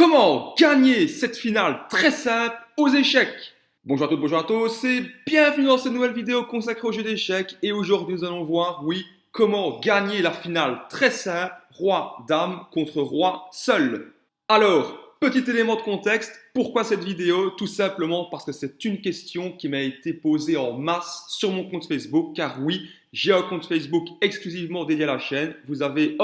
Comment gagner cette finale très simple aux échecs? Bonjour à toutes, bonjour à tous et bienvenue dans cette nouvelle vidéo consacrée au jeu d'échecs. Et aujourd'hui nous allons voir, comment gagner la finale très simple, roi-dame contre roi seul. Alors, petit élément de contexte, pourquoi cette vidéo? Tout simplement parce que c'est une question qui m'a été posée en masse sur mon compte Facebook. Car oui, j'ai un compte Facebook exclusivement dédié à la chaîne. Vous avez,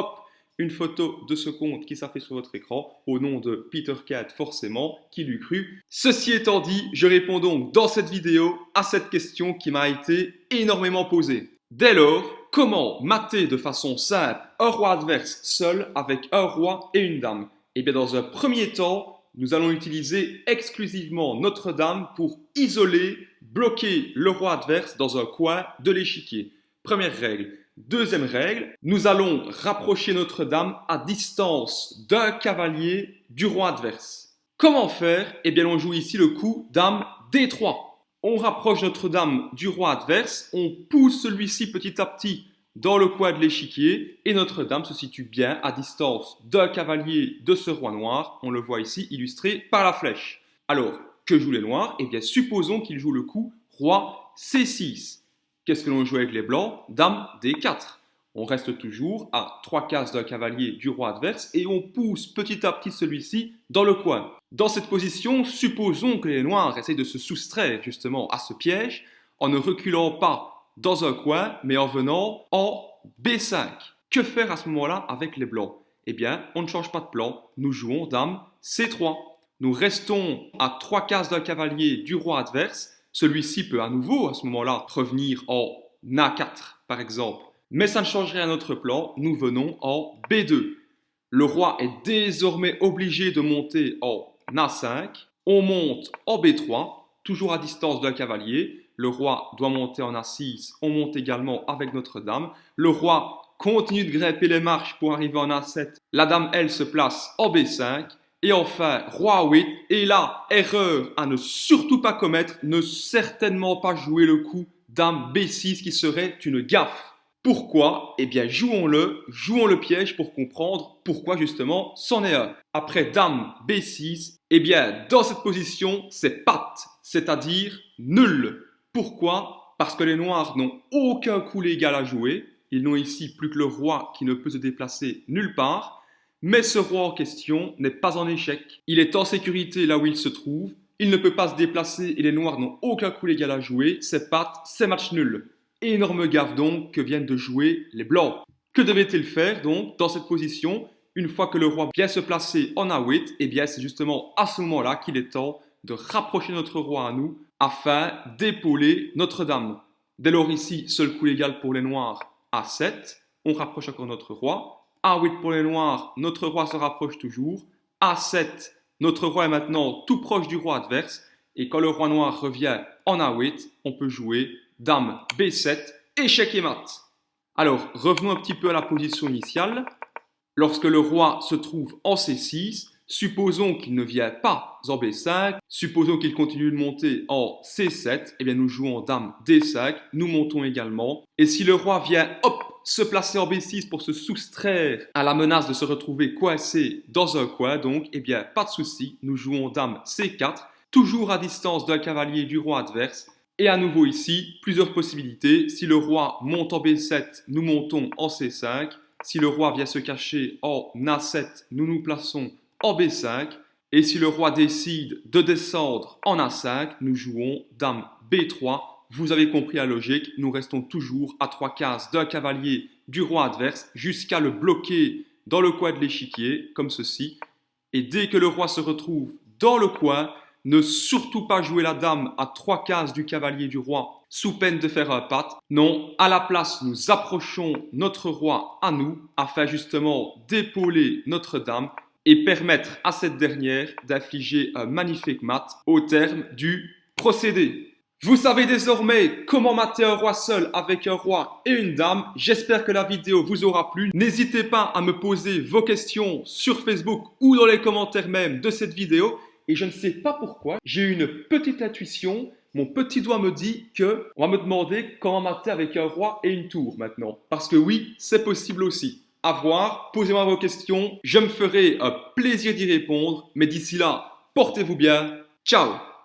une photo de ce compte qui s'affiche sur votre écran, au nom de Peter Cat forcément, qui l'eût cru. Ceci étant dit, je réponds donc dans cette vidéo à cette question qui m'a été énormément posée. Dès lors, comment mater de façon simple un roi adverse seul avec un roi et une dame? Eh bien dans un premier temps, nous allons utiliser exclusivement notre dame pour isoler, bloquer le roi adverse dans un coin de l'échiquier. Première règle. Deuxième règle, nous allons rapprocher notre dame à distance d'un cavalier du roi adverse. Comment faire? Eh bien, on joue ici le coup dame D3. On rapproche notre dame du roi adverse, on pousse celui-ci petit à petit dans le coin de l'échiquier et notre dame se situe bien à distance d'un cavalier de ce roi noir. On le voit ici illustré par la flèche. Alors, que jouent les noirs? Eh bien, supposons qu'ils jouent le coup roi C6. Qu'est-ce que l'on joue avec les blancs? Dame D4. On reste toujours à 3 cases d'un cavalier du roi adverse et on pousse petit à petit celui-ci dans le coin. Dans cette position, supposons que les noirs essayent de se soustraire justement à ce piège en ne reculant pas dans un coin mais en venant en B5. Que faire à ce moment-là avec les blancs? Eh bien, on ne change pas de plan, nous jouons dame C3. Nous restons à 3 cases d'un cavalier du roi adverse. Celui-ci peut à nouveau, à ce moment-là, revenir en A4, par exemple. Mais ça ne changerait à notre plan, nous venons en B2. Le roi est désormais obligé de monter en A5. On monte en B3, toujours à distance d'un cavalier. Le roi doit monter en A6, on monte également avec notre dame. Le roi continue de grimper les marches pour arriver en A7. La dame, elle, se place en B5. Et enfin, roi 8, et là, erreur à ne surtout pas commettre, ne certainement pas jouer le coup dame B6 qui serait une gaffe. Pourquoi? Eh bien, jouons le piège pour comprendre pourquoi justement c'en est un. Après dame B6, eh bien, dans cette position, c'est patte, c'est-à-dire nul. Pourquoi? Parce que les noirs n'ont aucun coup légal à jouer. Ils n'ont ici plus que le roi qui ne peut se déplacer nulle part. Mais ce roi en question n'est pas en échec. Il est en sécurité là où il se trouve. Il ne peut pas se déplacer et les noirs n'ont aucun coup légal à jouer. C'est patte, c'est match nul. Énorme gaffe donc que viennent de jouer les blancs. Que devait-il faire donc dans cette position? Une fois que le roi vient se placer en A8, eh bien c'est justement à ce moment-là qu'il est temps de rapprocher notre roi à nous afin d'épauler notre dame. Dès lors ici, seul coup légal pour les noirs, A7. On rapproche encore notre roi. A8 pour les noirs, notre roi se rapproche toujours. A7, notre roi est maintenant tout proche du roi adverse. Et quand le roi noir revient en A8, on peut jouer dame B7, échec et mat. Alors, revenons un petit peu à la position initiale. Lorsque le roi se trouve en C6, supposons qu'il ne vient pas en B5, supposons qu'il continue de monter en C7, eh bien nous jouons dame D5, nous montons également. Et si le roi vient, se placer en B6 pour se soustraire à la menace de se retrouver coincé dans un coin, donc, eh bien, pas de souci, nous jouons dame C4, toujours à distance d'un cavalier du roi adverse. Et à nouveau ici, plusieurs possibilités. Si le roi monte en B7, nous montons en C5. Si le roi vient se cacher en A7, nous nous plaçons en B5. Et si le roi décide de descendre en A5, nous jouons dame B3. Vous avez compris la logique, nous restons toujours à 3 cases d'un cavalier du roi adverse jusqu'à le bloquer dans le coin de l'échiquier, comme ceci. Et dès que le roi se retrouve dans le coin, ne surtout pas jouer la dame à 3 cases du cavalier du roi sous peine de faire un patte. Non, à la place, nous approchons notre roi à nous afin justement d'épauler notre dame et permettre à cette dernière d'infliger un magnifique mat au terme du procédé. Vous savez désormais comment mater un roi seul avec un roi et une dame. J'espère que la vidéo vous aura plu. N'hésitez pas à me poser vos questions sur Facebook ou dans les commentaires même de cette vidéo. Et je ne sais pas pourquoi, j'ai eu une petite intuition. Mon petit doigt me dit qu'on va me demander comment mater avec un roi et une tour maintenant. Parce que oui, c'est possible aussi. à voir. Posez-moi vos questions. Je me ferai un plaisir d'y répondre. Mais d'ici là, portez-vous bien. Ciao!